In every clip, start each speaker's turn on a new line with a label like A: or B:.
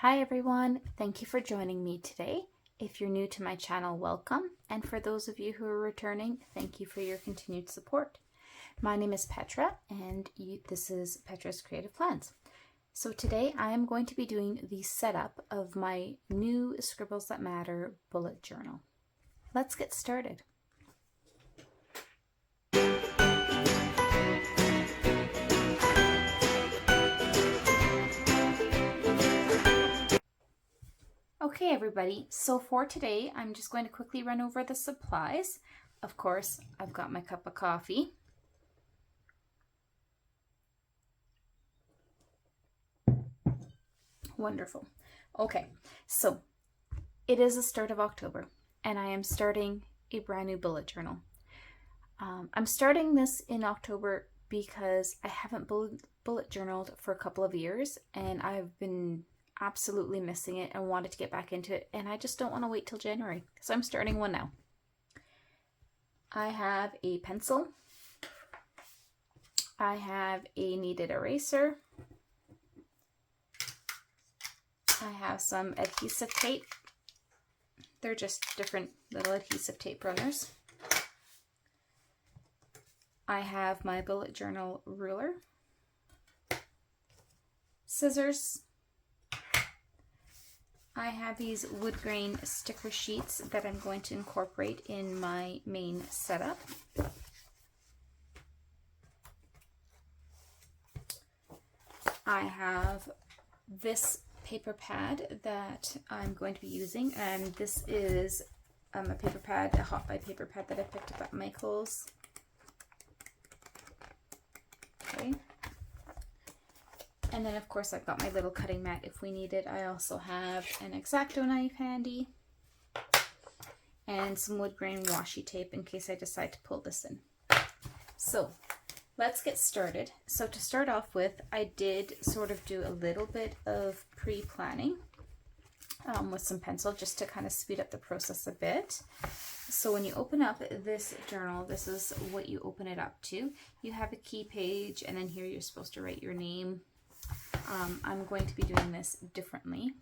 A: Hi everyone, thank you for joining me today. If you're new to my channel, welcome. And for those of you who are returning, thank you for your continued support. My name is Petra and this is Petra's Creative Plans. So today I am going to be doing the setup of my new Scribbles That Matter bullet journal. Let's get started. Okay everybody, so for today I'm just going to quickly run over the supplies. Of course, I've got my cup of coffee. Wonderful. Okay, so it is the start of October and I am starting a brand new bullet journal. I'm starting this in October because I haven't bullet journaled for a couple of years and I've been absolutely missing it and wanted to get back into it, and I just don't want to wait till January, so I'm starting one now. I have a pencil, I have a kneaded eraser, I have some adhesive tape. They're just different little adhesive tape runners. I have my bullet journal ruler, scissors. I have these wood grain sticker sheets that I'm going to incorporate in my main setup. I have this paper pad that I'm going to be using, and this is a paper pad, a hot buy paper pad that I picked up at Michael's. Okay. And then of course I've got my little cutting mat if we need it. I also have an X-Acto knife handy and some wood grain washi tape in case I decide to pull this in. So let's get started. So to start off with, I did sort of do a little bit of pre-planning with some pencil just to kind of speed up the process a bit. So when you open up this journal, this is what you open it up to. You have a key page, and then here you're supposed to write your name. I'm going to be doing this differently.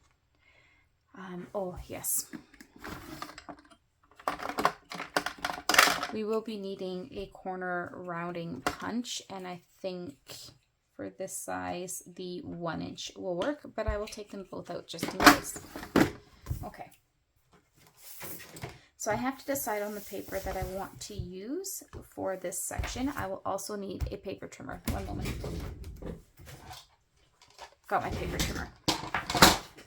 A: Oh yes. We will be needing a corner rounding punch, and I think for this size the 1 inch will work, but I will take them both out just in case. Okay. So I have to decide on the paper that I want to use for this section. I will also need a paper trimmer. One moment. Got my paper trimmer.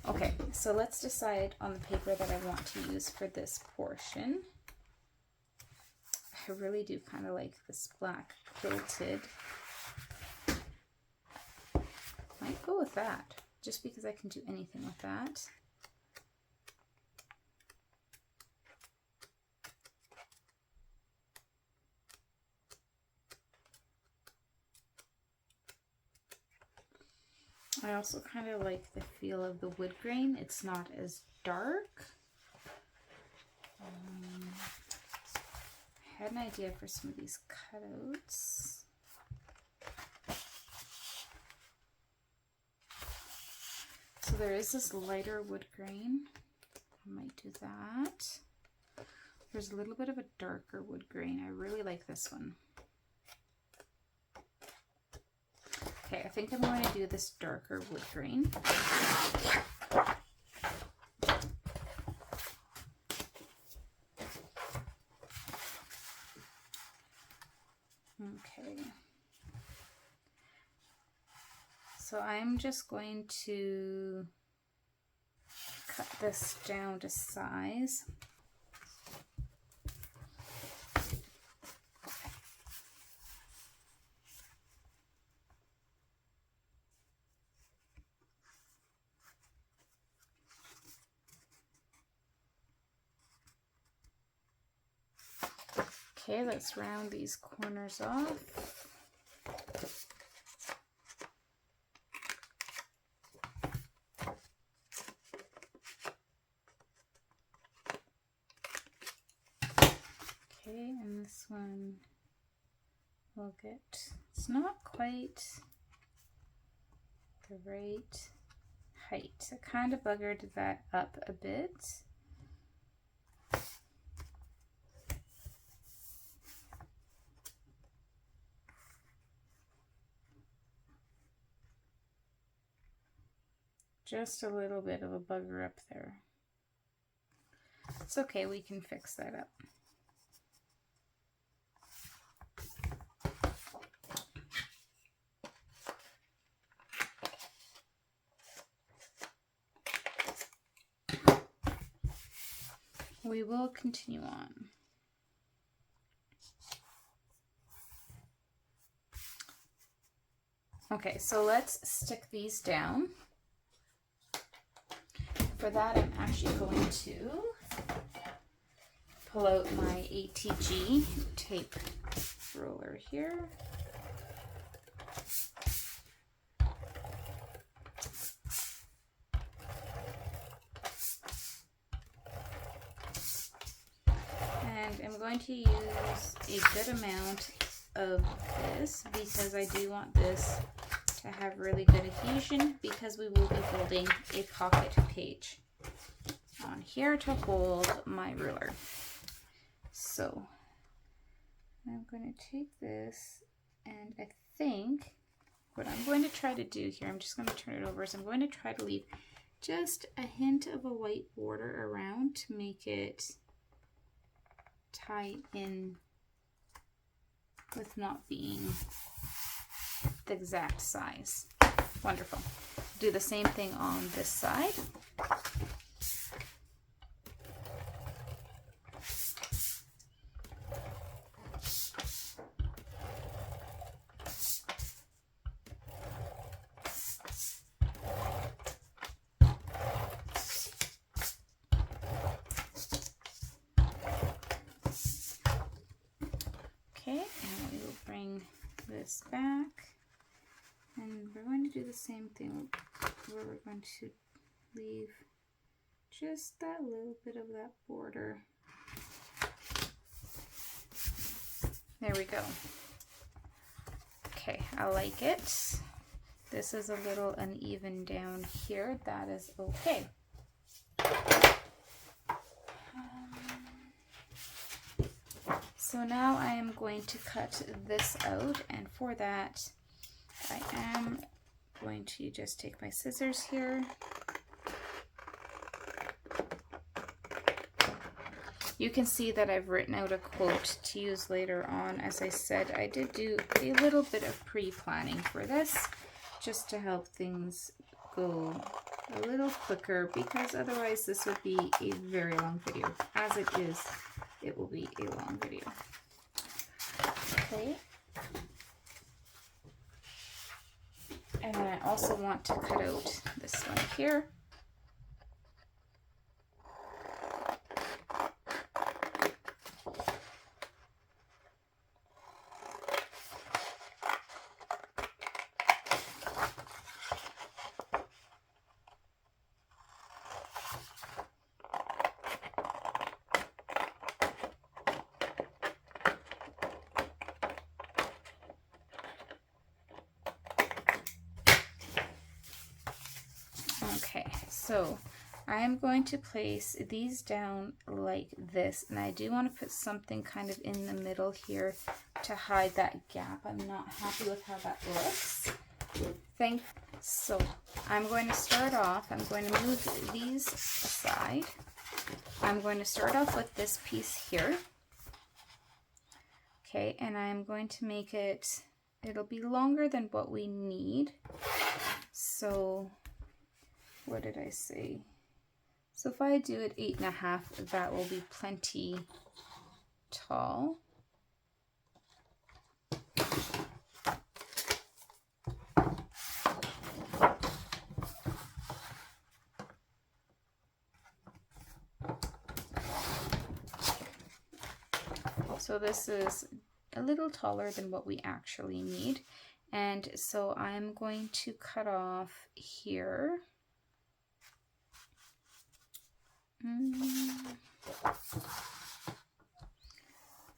A: Okay, so let's decide on the paper that I want to use for this portion. I really do kind of like this black quilted. Might go with that, just because I can do anything with that. I also kind of like the feel of the wood grain. It's not as dark. I had an idea for some of these cutouts. So there is this lighter wood grain. I might do that. There's a little bit of a darker wood grain. I really like this one. Okay, I think I'm going to do this darker wood grain. Okay. So I'm just going to cut this down to size. Okay, let's round these corners off. Okay, and this one will get, it's not quite the right tight. I kind of buggered that up a bit. Just a little bit of a bugger up there. It's okay, we can fix that up. We will continue on. Okay, so let's stick these down. For that, I'm actually going to pull out my ATG tape roller here. And I'm going to use a good amount of this because I do want this to have really good adhesion, because we will be building a pocket page on here to hold my ruler. So I'm going to take this, and I think what I'm going to try to do here, I'm just going to turn it over, is I'm going to try to leave just a hint of a white border around to make it tie in with not being the exact size. Wonderful. Do the same thing on this side. Okay, and we will bring this back. And we're going to do the same thing where we're going to leave just that little bit of that border. There we go. Okay, I like it. This is a little uneven down here. That is okay. So now I am going to cut this out, and for that I am going to just take my scissors here. You can see that I've written out a quote to use later on. As I said, I did do a little bit of pre-planning for this, just to help things go a little quicker, because otherwise this would be a very long video. As it is, it will be a long video. Okay. And then I also want to cut out this one here. Okay, so I am going to place these down like this, and I do want to put something kind of in the middle here to hide that gap. I'm not happy with how that looks. So I'm going to start off, I'm going to move these aside. I'm going to start off with this piece here. Okay, and I'm going to make it, it'll be longer than what we need. So what did I say? So if I do it 8.5, that will be plenty tall. So this is a little taller than what we actually need. And so I'm going to cut off here.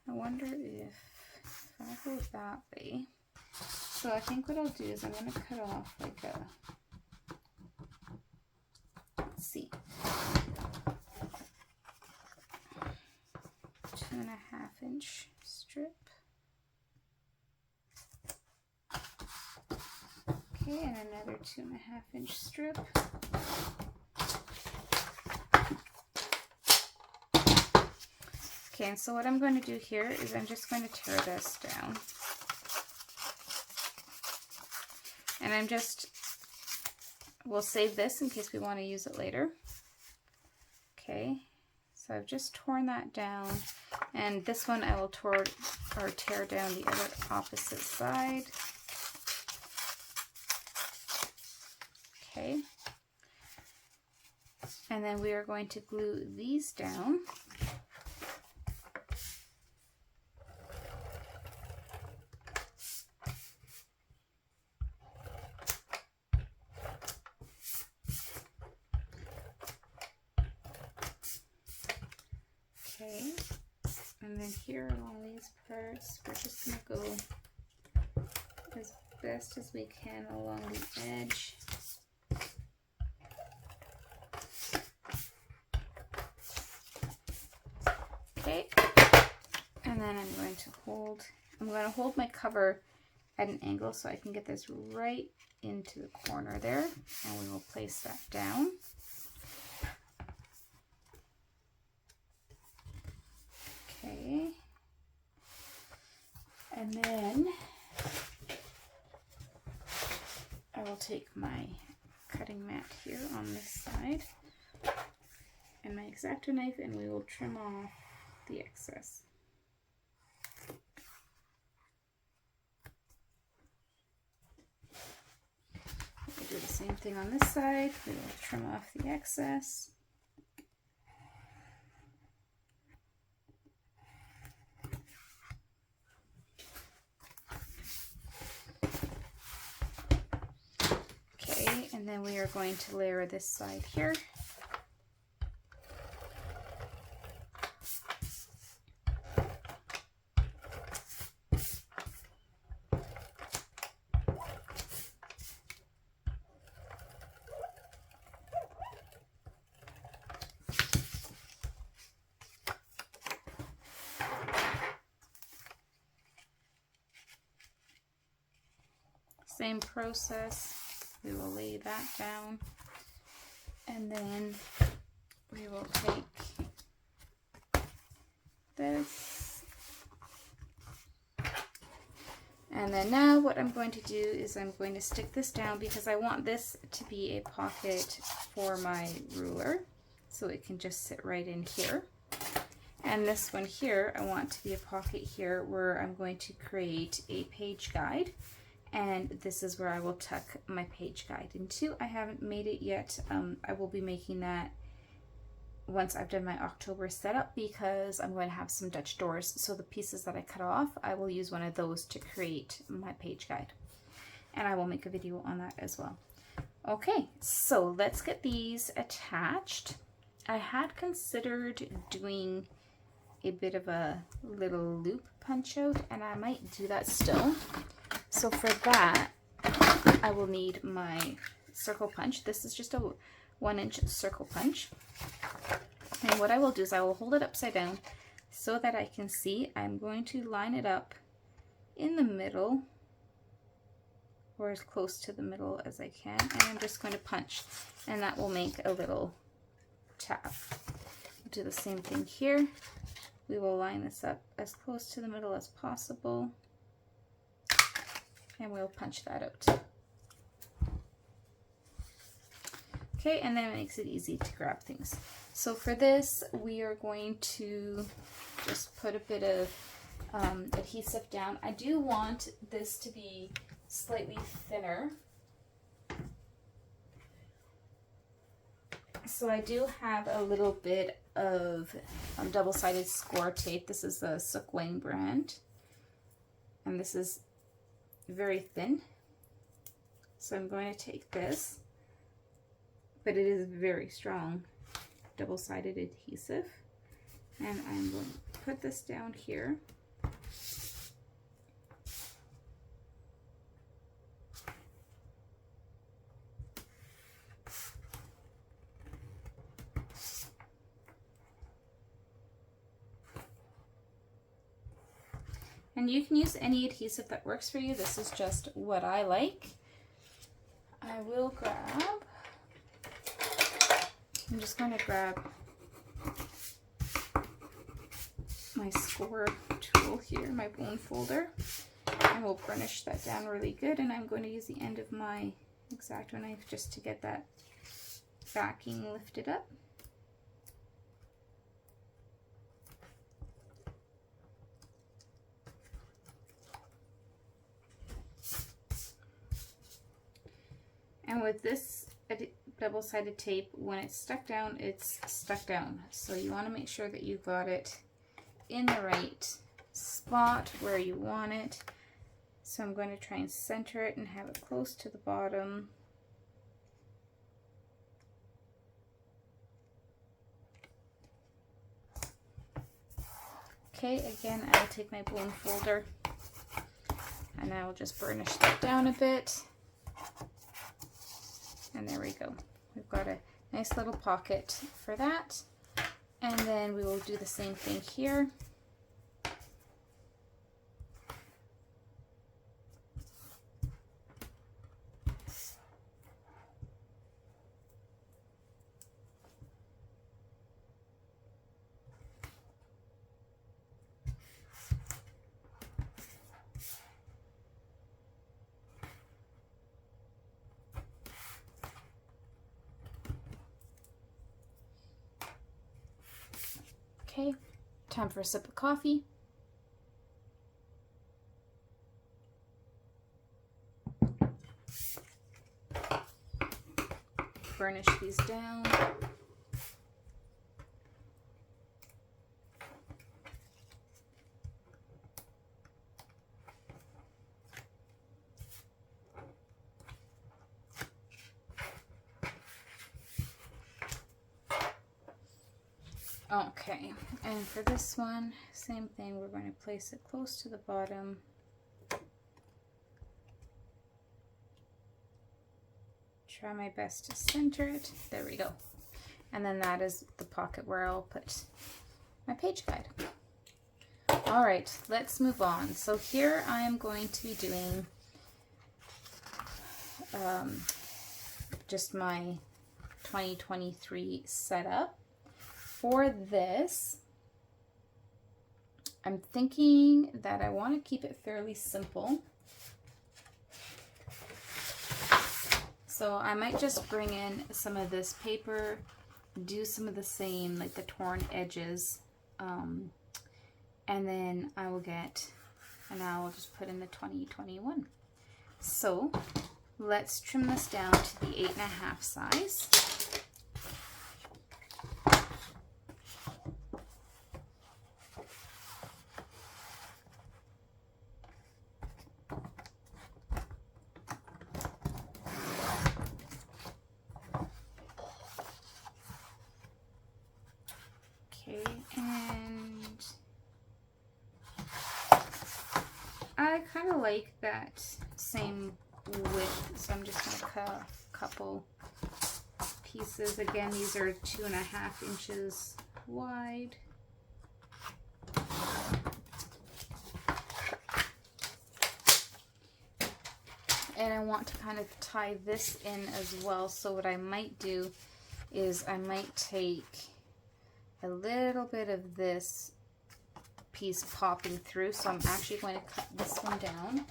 A: I wonder if I go that way. So I think what I'll do is I'm going to cut off like a let's see, 2.5-inch strip. Okay, and another 2.5-inch strip. Okay, and so what I'm going to do here is I'm just going to tear this down. And we'll save this in case we want to use it later. Okay, so I've just torn that down. And this one I will tear down the other opposite side. Okay. And then we are going to glue these down. Okay, and then here along these parts, we're just going to go as best as we can along the edge. Okay, and then I'm going to hold my cover at an angle so I can get this right into the corner there, and we will place that down. Okay, and then I will take my cutting mat here on this side and my X-Acto knife, and we will trim off the excess. We'll do the same thing on this side. We will trim off the excess. And then we are going to layer this side here. Same process. We will lay that down, and then we will take this, and then now what I'm going to do is I'm going to stick this down because I want this to be a pocket for my ruler, so it can just sit right in here. And this one here, I want to be a pocket here where I'm going to create a page guide. And this is where I will tuck my page guide into. I haven't made it yet. I will be making that once I've done my October setup because I'm going to have some Dutch doors. So the pieces that I cut off, I will use one of those to create my page guide. And I will make a video on that as well. Okay, so let's get these attached. I had considered doing a bit of a little loop punch out, and I might do that still. So for that, I will need my circle punch. This is just a 1-inch circle punch. And what I will do is I will hold it upside down so that I can see. I'm going to line it up in the middle, or as close to the middle as I can. And I'm just going to punch, and that will make a little tab. We'll do the same thing here. We will line this up as close to the middle as possible. And we'll punch that out. Okay, and then it makes it easy to grab things. So for this, we are going to just put a bit of adhesive down. I do want this to be slightly thinner. So I do have a little bit of double-sided score tape. This is the Sukwang brand. And this is very thin, so I'm going to take this, but it is very strong double-sided adhesive, and I'm going to put this down here. And you can use any adhesive that works for you. This is just what I like. I will grab, I'm just going to grab my score tool here, my bone folder, and we'll burnish that down really good. And I'm going to use the end of my X-Acto knife just to get that backing lifted up. And with this double-sided tape, when it's stuck down, it's stuck down. So you want to make sure that you got it in the right spot where you want it. So I'm going to try and center it and have it close to the bottom. Okay, again, I will take my bone folder and I will just burnish that down a bit. And there we go. We've got a nice little pocket for that. And then we will do the same thing here. Okay, time for a sip of coffee. Burnish these down. Okay, and for this one, same thing, we're going to place it close to the bottom. Try my best to center it. There we go. And then that is the pocket where I'll put my page guide. All right, let's move on. So here I am going to be doing just my 2023 setup. For this, I'm thinking that I want to keep it fairly simple. So I might just bring in some of this paper, do some of the same, like the torn edges, and then I will just put in the 2021. So let's trim this down to the 8.5 size. And I kind of like that same width, so I'm just going to cut off a couple pieces. Again, these are 2.5 inches wide. And I want to kind of tie this in as well, so what I might do is I might take a little bit of this piece popping through, so I'm actually going to cut this one down.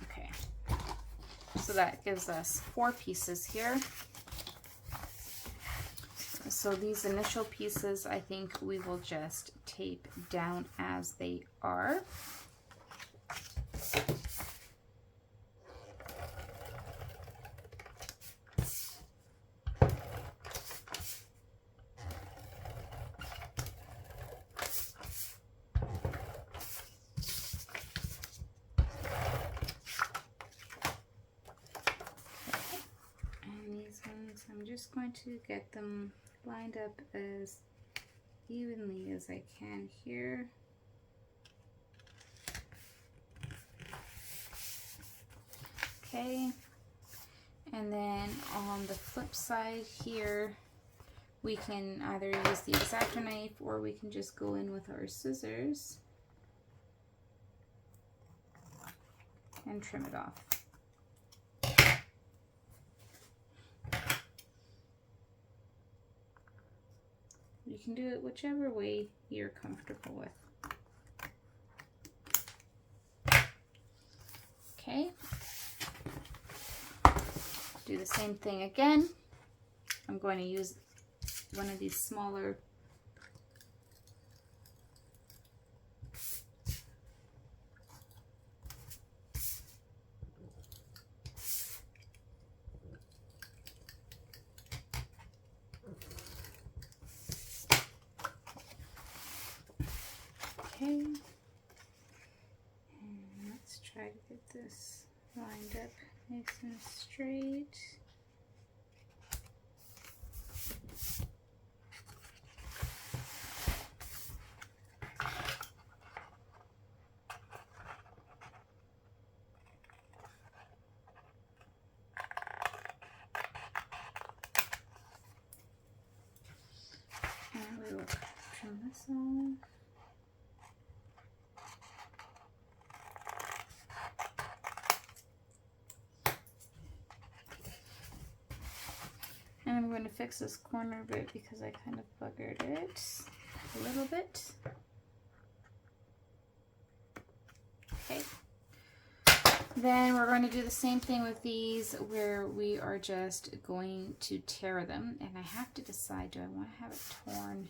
A: Okay, so that gives us 4 pieces here. So these initial pieces, I think we will just tape down as they are. And these ones, I'm just going to get them lined up as evenly as I can here. Okay, and then on the flip side here, we can either use the X-Acto knife or we can just go in with our scissors and trim it off. You can do it whichever way you're comfortable with. Okay. Do the same thing again. I'm going to use one of these smaller okay, and let's try to get this lined up nice and straight. And we will trim this off. And I'm going to fix this corner bit because I kind of buggered it a little bit. Okay. Then we're going to do the same thing with these where we are just going to tear them. And I have to decide, do I want to have it torn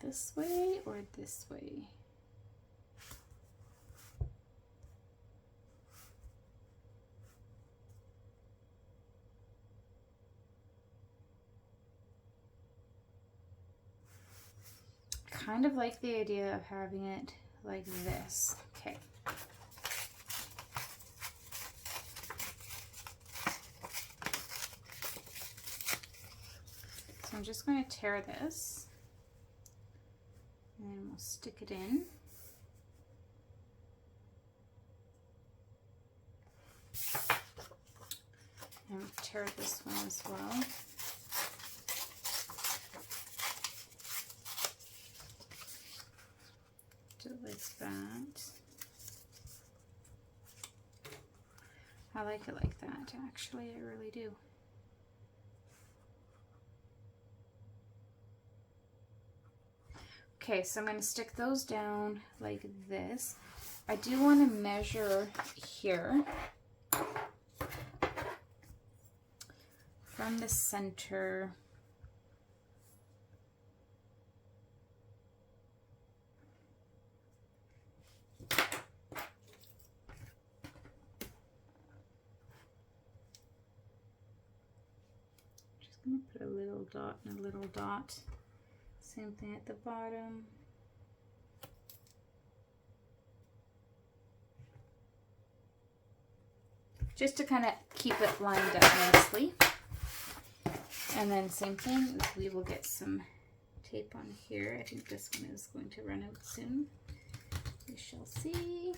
A: this way or this way? Kind of like the idea of having it like this. Okay. So I'm just going to tear this and then we'll stick it in. And we'll tear this one as well. Do it like that. I like it like that, actually, I really do. Okay, so I'm going to stick those down like this. I do want to measure here from the center. Just going to put a little dot and a little dot. Same thing at the bottom. Just to kind of keep it lined up nicely. And then same thing, we will get some tape on here. I think this one is going to run out soon. We shall see.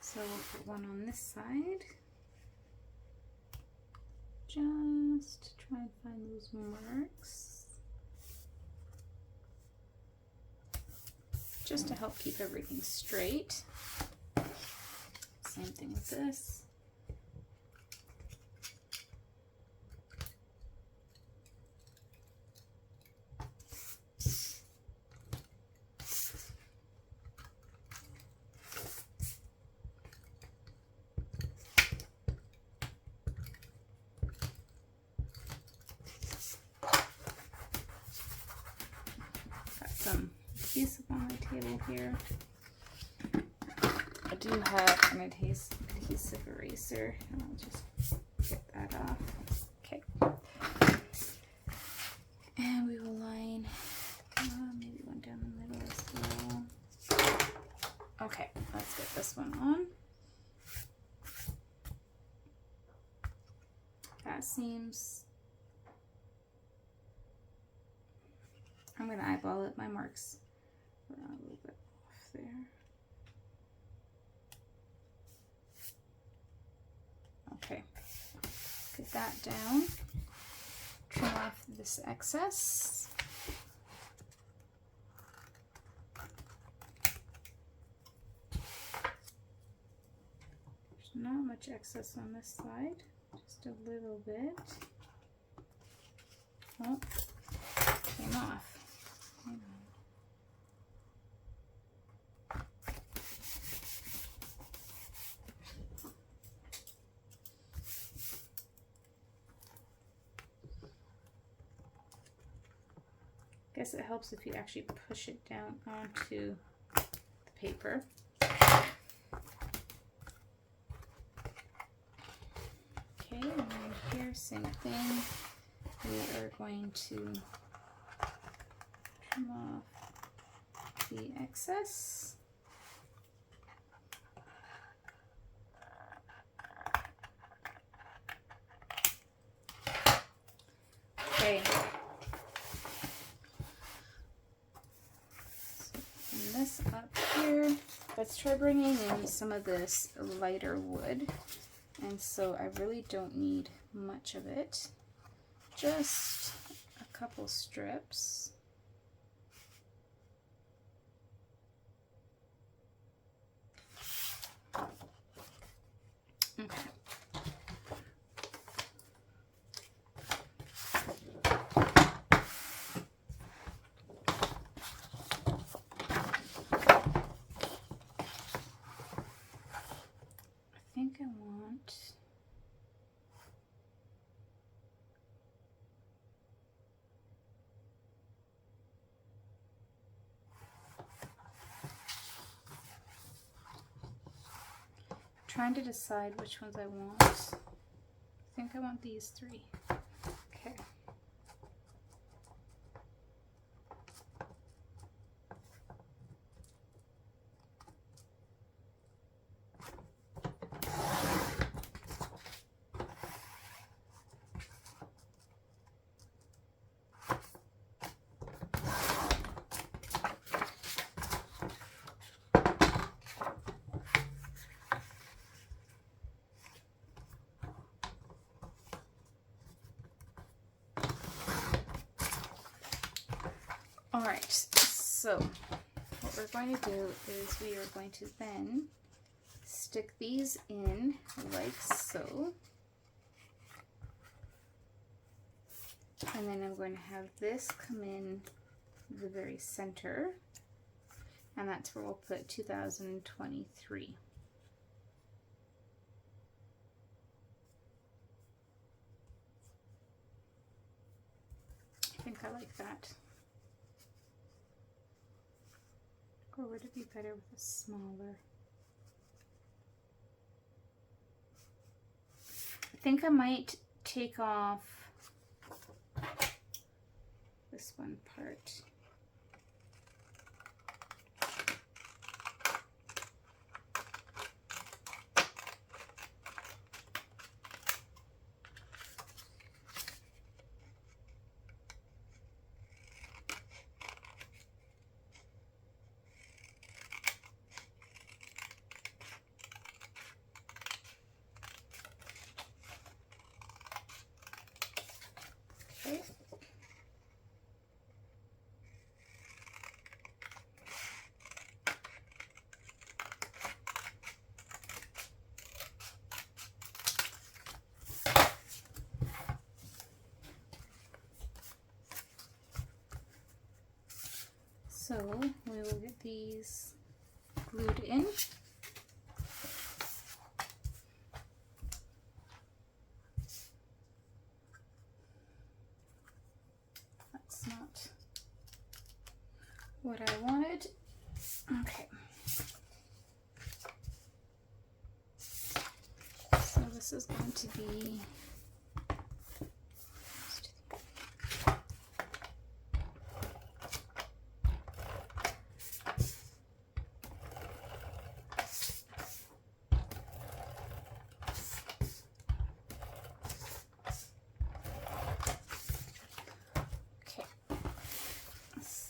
A: So we'll put one on this side. Just try and find those marks. Just to help keep everything straight. Same thing with this. Some adhesive on my table here. I do have an adhesive eraser, and I'll just get that off. Okay. And we will line maybe one down the middle as well. Okay, let's get this one on. that seems, I'm going to eyeball it. My marks are a little bit off there. Okay, get that down. Trim off this excess. There's not much excess on this side, just a little bit. Oh, came off. Hang on. Guess it helps if you actually push it down onto the paper. Okay, and then here, same thing. We are going to trim off the excess. Okay. This up here. Let's try bringing in some of this lighter wood. And so I really don't need much of it. Just a couple strips. Okay. I want trying to decide which ones I want. I think I want these three. Okay. All right, so what we're going to do is we are going to then stick these in like so. And then I'm going to have this come in the very center. And that's where we'll put 2023. I think I like that. Or would it be better with a smaller? I think I might take off this one part. Okay. So we will get these glued in. That's not what I wanted. Okay. So this is going to be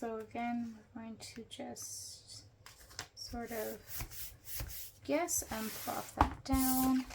A: So again, we're going to just sort of guess and plop that down.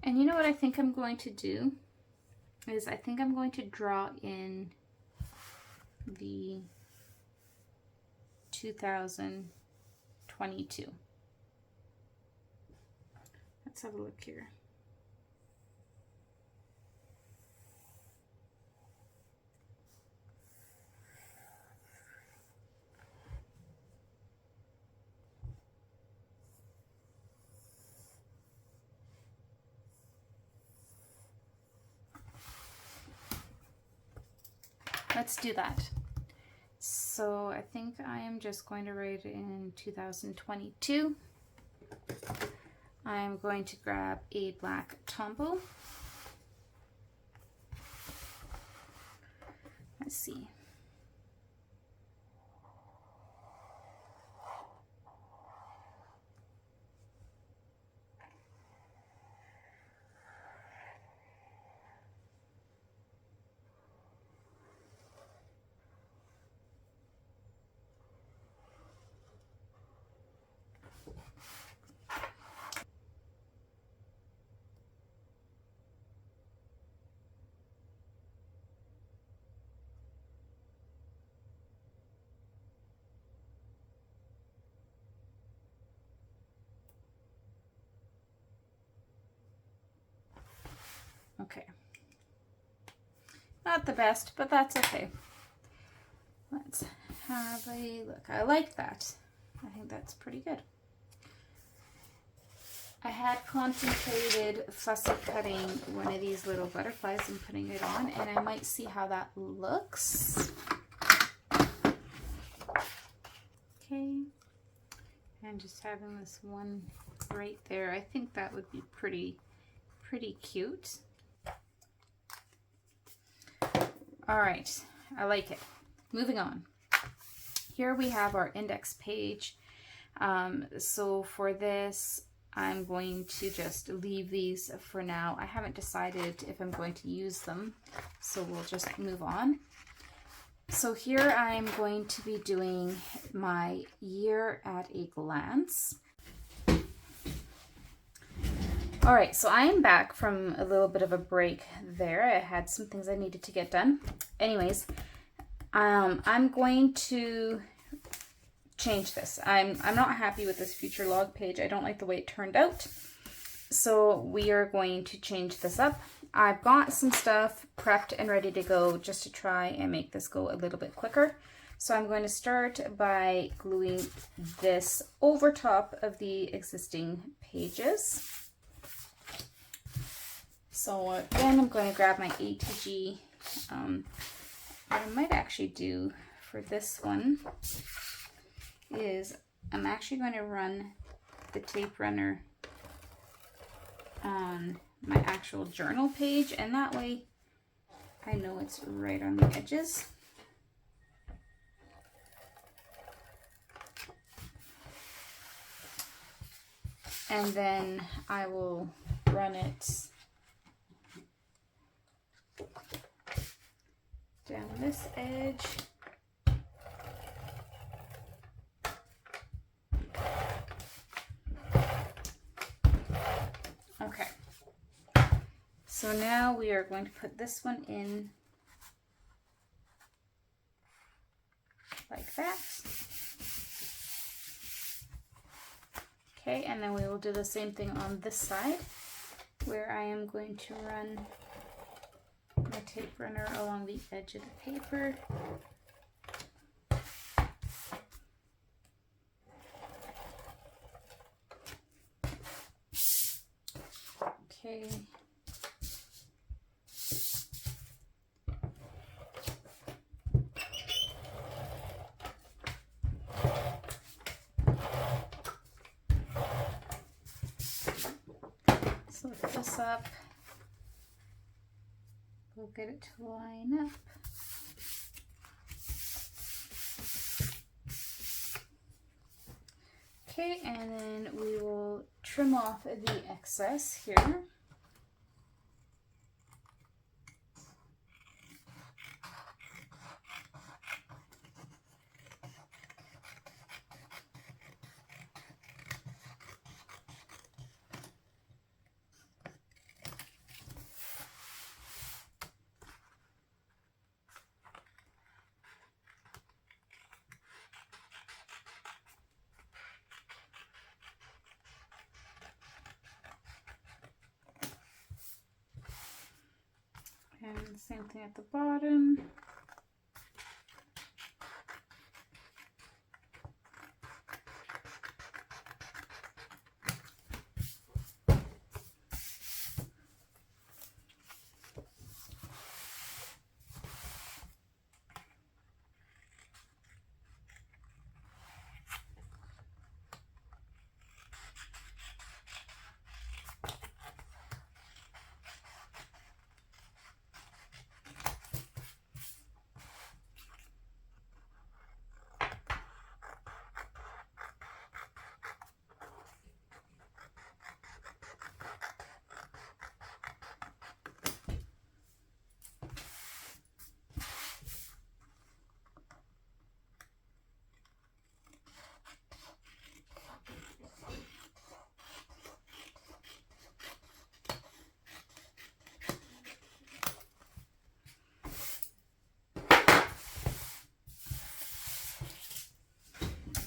A: And you know what I think I'm going to do is I think I'm going to draw in the 2022. Let's have a look here. Let's do that. So I think I am just going to write in 2022. I'm going to grab a black Tombow. Let's see. Okay. Not the best, but that's okay. Let's have a look. I like that. I think that's pretty good. I had contemplated fussy cutting one of these little butterflies and putting it on, and I might see how that looks. Okay. And just having this one right there, I think that would be pretty cute. All right, I like it. Moving on. Here we have our index page. So for this, I'm going to just leave these for now. I haven't decided if I'm going to use them, so we'll just move on. So here I'm going to be doing my year at a glance. All right, so I am back from a little bit of a break there. I had some things I needed to get done. Anyways, I'm going to change this. I'm not happy with this future log page. I don't like the way it turned out. So we are going to change this up. I've got some stuff prepped and ready to go just to try and make this go a little bit quicker. So I'm going to start by gluing this over top of the existing pages. So then I'm going to grab my ATG. What I might actually do for this one is I'm actually going to run the tape runner on my actual journal page, and that way I know it's right on the edges. And then I will run it down this edge So now we are going to put this one in like that. Okay, and then we will do the same thing on this side, where I am going to run my tape runner along the edge of the paper. Okay. So lift this up. We'll get it to line up. Okay, and then we will trim off the excess here. And same thing at the bottom.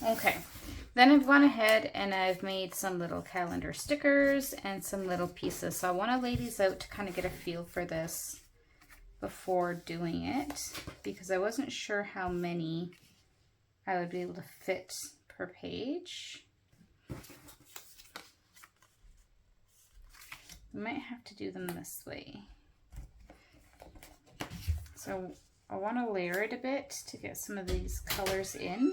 A: Okay, then I've gone ahead and I've made some little calendar stickers and some little pieces. So I want to lay these out to kind of get a feel for this before doing it, because I wasn't sure how many I would be able to fit per page. I might have to do them this way. So I want to layer it a bit to get some of these colors in.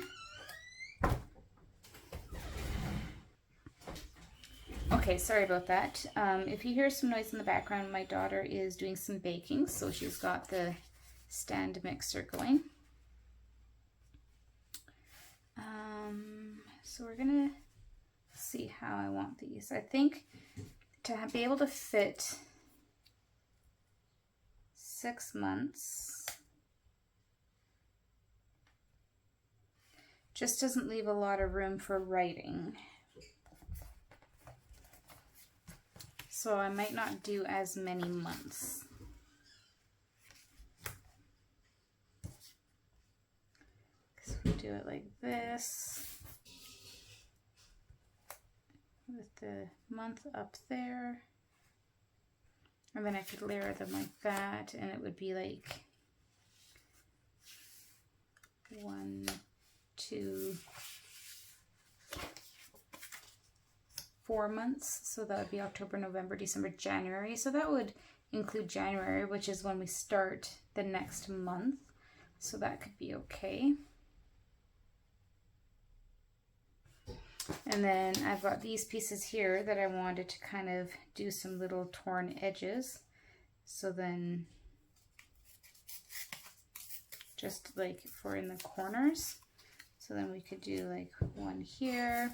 A: Okay, sorry about that. If you hear some noise in the background, my daughter is doing some baking, so she's got the stand mixer going. So we're gonna see how I want these. I think to be able to fit 6 months just doesn't leave a lot of room for writing. So I might not do as many months. So we do it like this, with the month up there. And then I could layer them like that, and it would be like 1, 2, 4 months. So that would be October, November, December, January. So that would include January, which is when we start the next month. So that could be okay. And then I've got these pieces here that I wanted to kind of do some little torn edges. So then just like for in the corners. So then we could do like one here.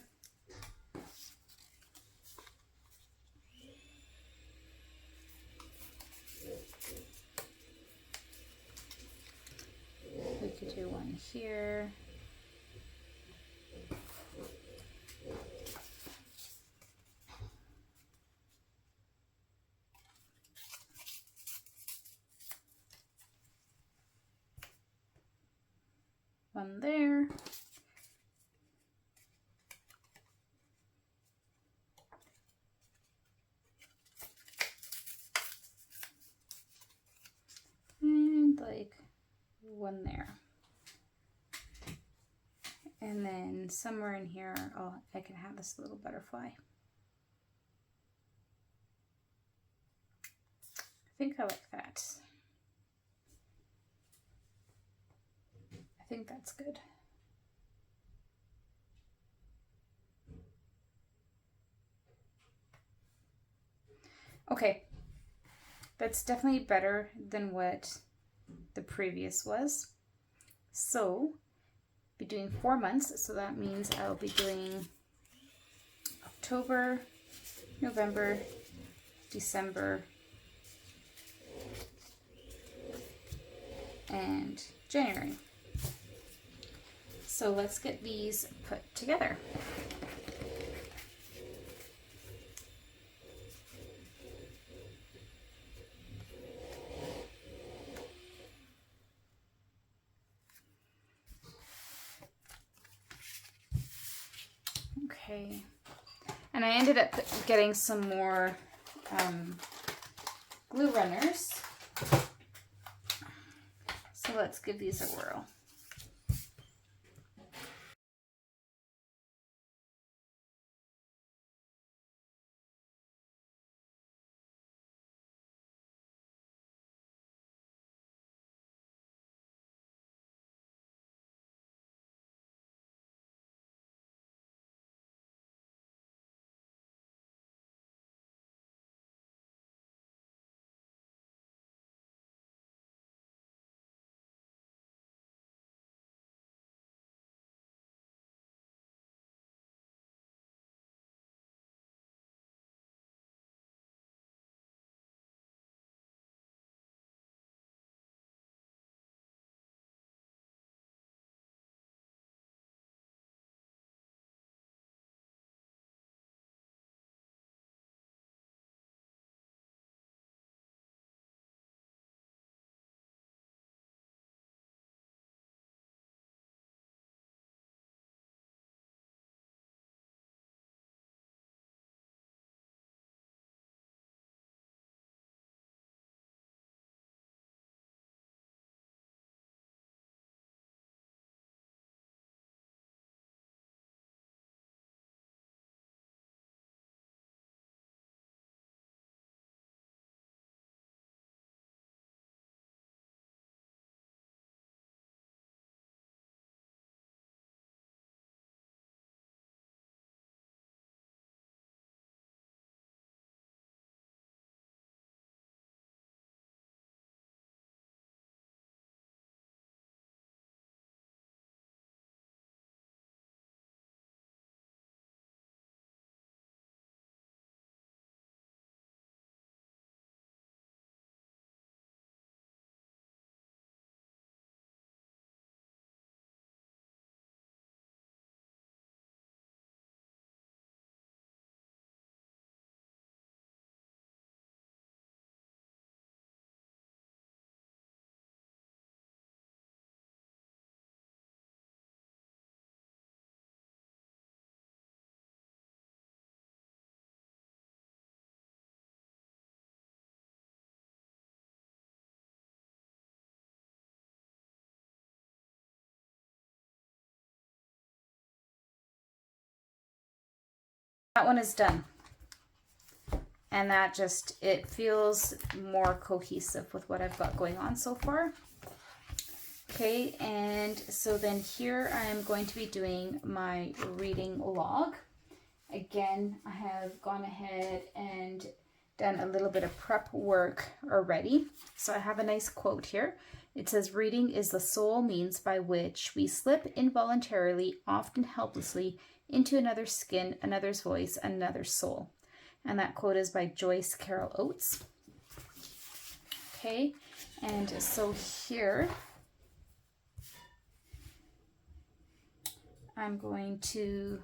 A: We could do one here. one there. And like one there. And then somewhere in here, oh, I can have this little butterfly. I think I like that. I think that's good. Okay, that's definitely better than what the previous was. So, be doing 4 months, so that means I'll be doing October, November, December, and January. So let's get these put together. Okay, and I ended up getting some more glue runners. So let's give these a whirl. That one is done. And that just, it feels more cohesive with what I've got going on so far. Okay, and so then here I'm going to be doing my reading log. Again, I have gone ahead and done a little bit of prep work already. So I have a nice quote here. It says, "Reading is the sole means by which we slip involuntarily, often helplessly, into another's skin, another's voice, another's soul." And that quote is by Joyce Carol Oates. Okay, and so here I'm going to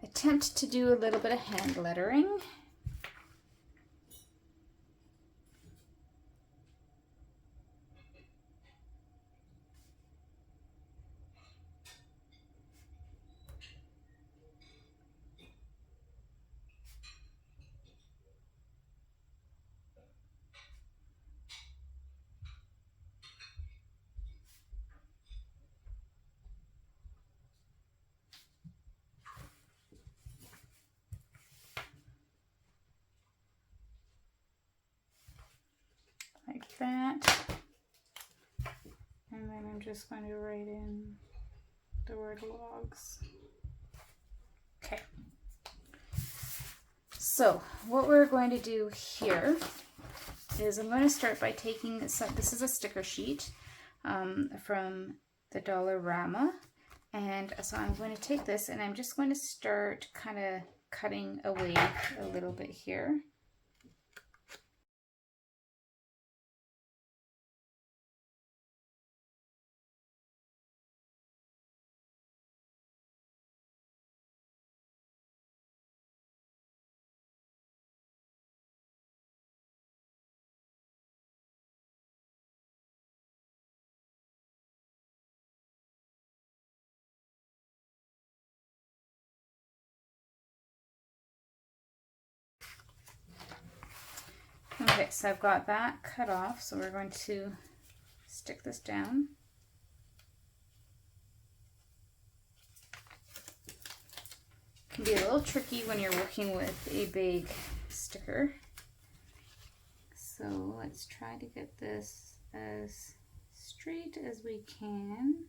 A: attempt to do a little bit of hand lettering. that. And then I'm just going to write in the word logs. Okay. So what we're going to do here is I'm going to start by taking this is a sticker sheet from the Dollarama. And so I'm going to take this and I'm just going to start kind of cutting away a little bit here. Okay, so I've got that cut off, so we're going to stick this down. It can be a little tricky when you're working with a big sticker. So let's try to get this as straight as we can.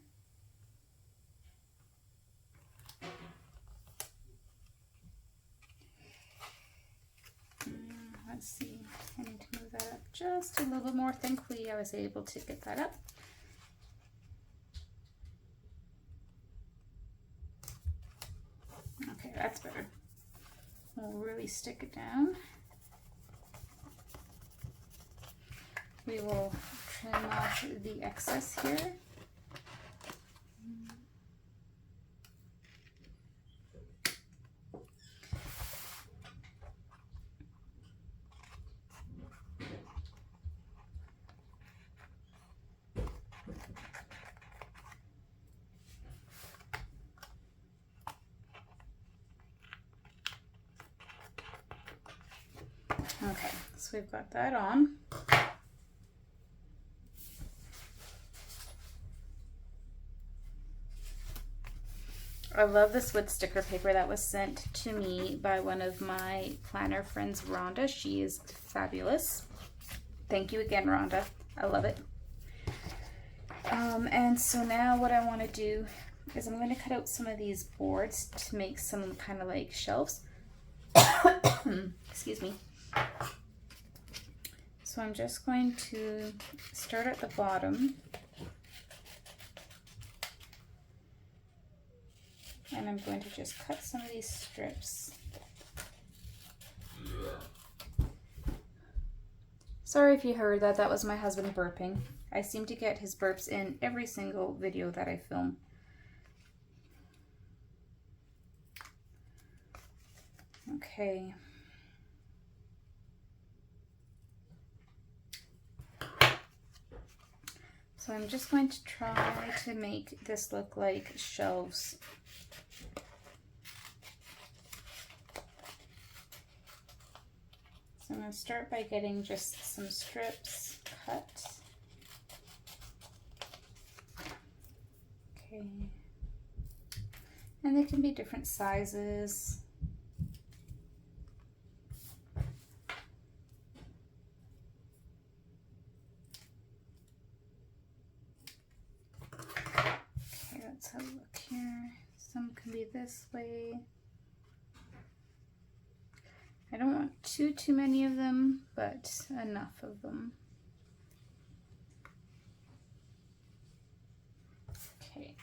A: Let's see, I need to move that up just a little bit more. Thankfully, I was able to get that up. Okay, that's better. We'll really stick it down. We will trim off the excess here. Okay, so we've got that on. I love this wood sticker paper that was sent to me by one of my planner friends, Rhonda. She is fabulous. Thank you again, Rhonda. I love it. And so now what I want to do is I'm going to cut out some of these boards to make some kind of like shelves. Excuse me. So I'm just going to start at the bottom. And I'm going to just cut some of these strips. Sorry if you heard that, that was my husband burping. I seem to get his burps in every single video that I film. Okay. So I'm just going to try to make this look like shelves. So I'm going to start by getting just some strips cut. Okay. And they can be different sizes. Okay, let's have a look here. Some can be this way. I don't want too many of them, but enough of them. Okay,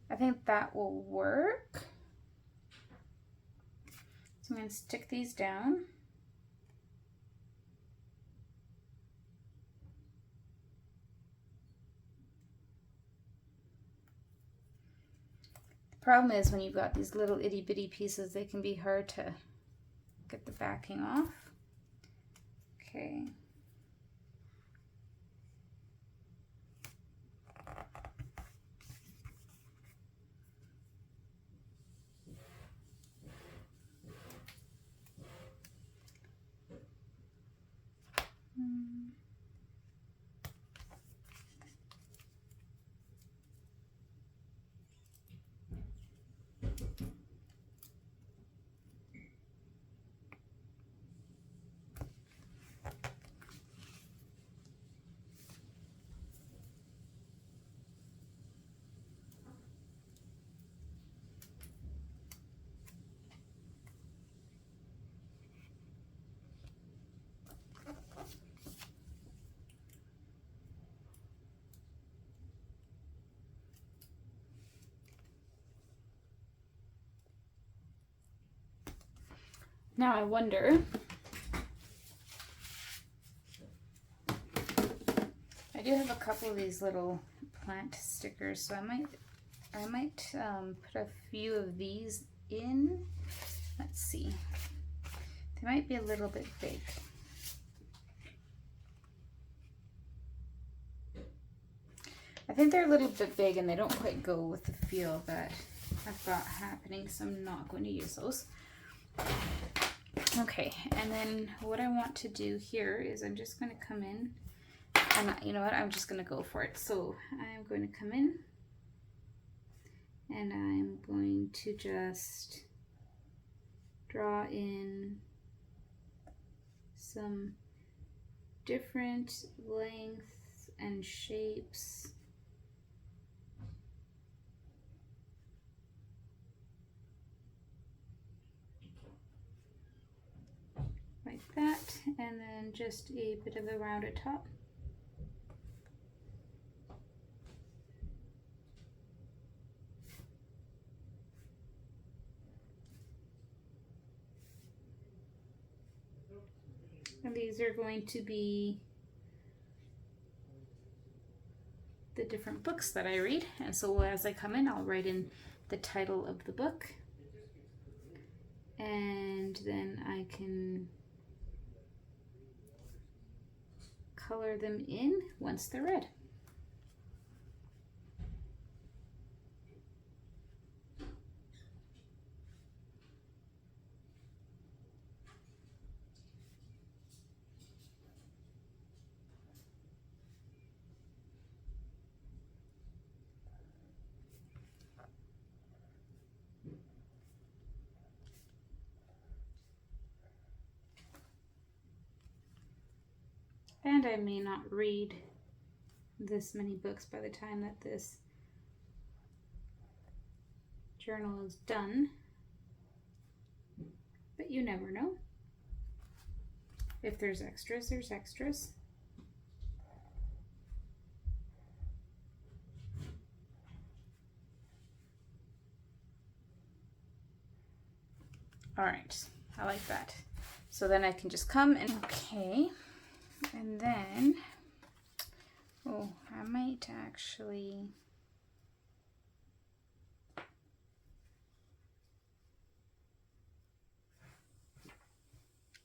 A: I think that will work. So I'm going to stick these down. The problem is when you've got these little itty bitty pieces, they can be hard to get the backing off. Okay. Now I wonder, I do have a couple of these little plant stickers, so I might put a few of these in. Let's see. They might be a little bit big. I think they're a little bit big and they don't quite go with the feel that I've got happening, so I'm not going to use those. Okay, and then what I want to do here is I'm just going to come in, and you know what, I'm just going to go for it. So I'm going to come in and I'm going to just draw in some different lengths and shapes. Like that, and then just a bit of a rounded top. And these are going to be the different books that I read. And so as I come in, I'll write in the title of the book. And then I can color them in once they're read. And I may not read this many books by the time that this journal is done, but you never know. If there's extras, there's extras. All right, I like that. So then I can just come and, okay. And then, oh, I might actually,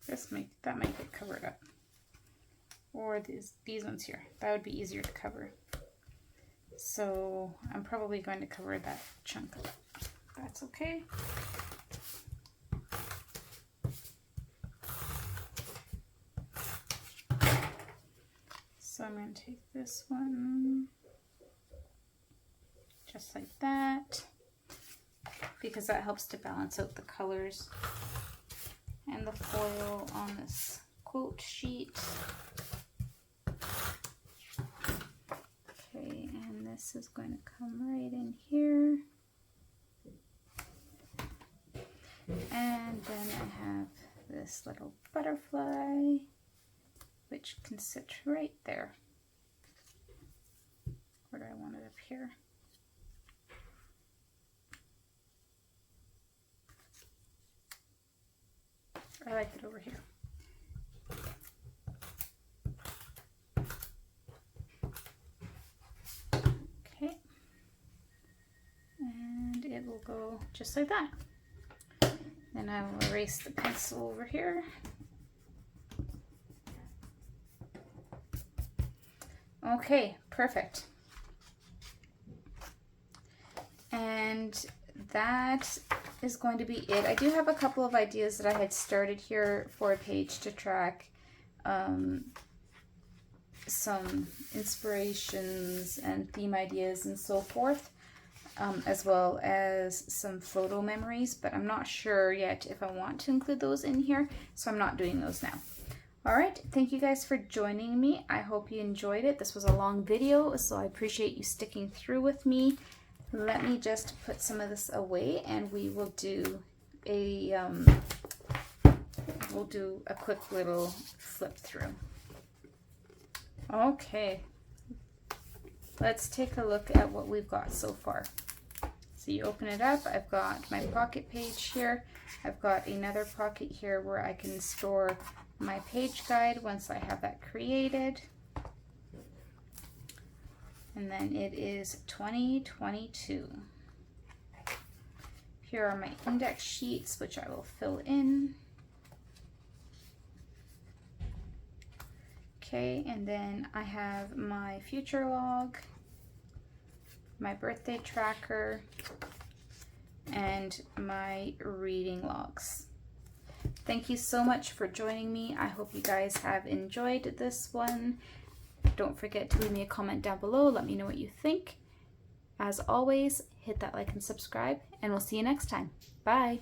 A: that might get covered up. Or these ones here, that would be easier to cover. So I'm probably going to cover that chunk up. That's okay. So I'm going to take this one, just like that, because that helps to balance out the colors and the foil on this quote sheet. Okay, and this is going to come right in here. And then I have this little butterfly, which can sit right there. Where do I want it? Up here? I like it over here. Okay. And it will go just like that. Then I will erase the pencil over here. Okay, perfect. And that is going to be it. I do have a couple of ideas that I had started here for a page to track some inspirations and theme ideas and so forth, as well as some photo memories, but I'm not sure yet if I want to include those in here, so I'm not doing those now. All right, thank you guys for joining me. I hope you enjoyed it. This was a long video, so I appreciate you sticking through with me. Let me just put some of this away, and we will do a quick little flip through. Okay, let's take a look at what we've got so far. So you open it up, I've got my pocket page here. I've got another pocket here where I can store my page guide once I have that created. And then it is 2022. Here are my index sheets, which I will fill in. Okay, and then I have my future log, my birthday tracker, and my reading logs. Thank you so much for joining me. I hope you guys have enjoyed this one. Don't forget to leave me a comment down below. Let me know what you think. As always, hit that like and subscribe, and we'll see you next time. Bye.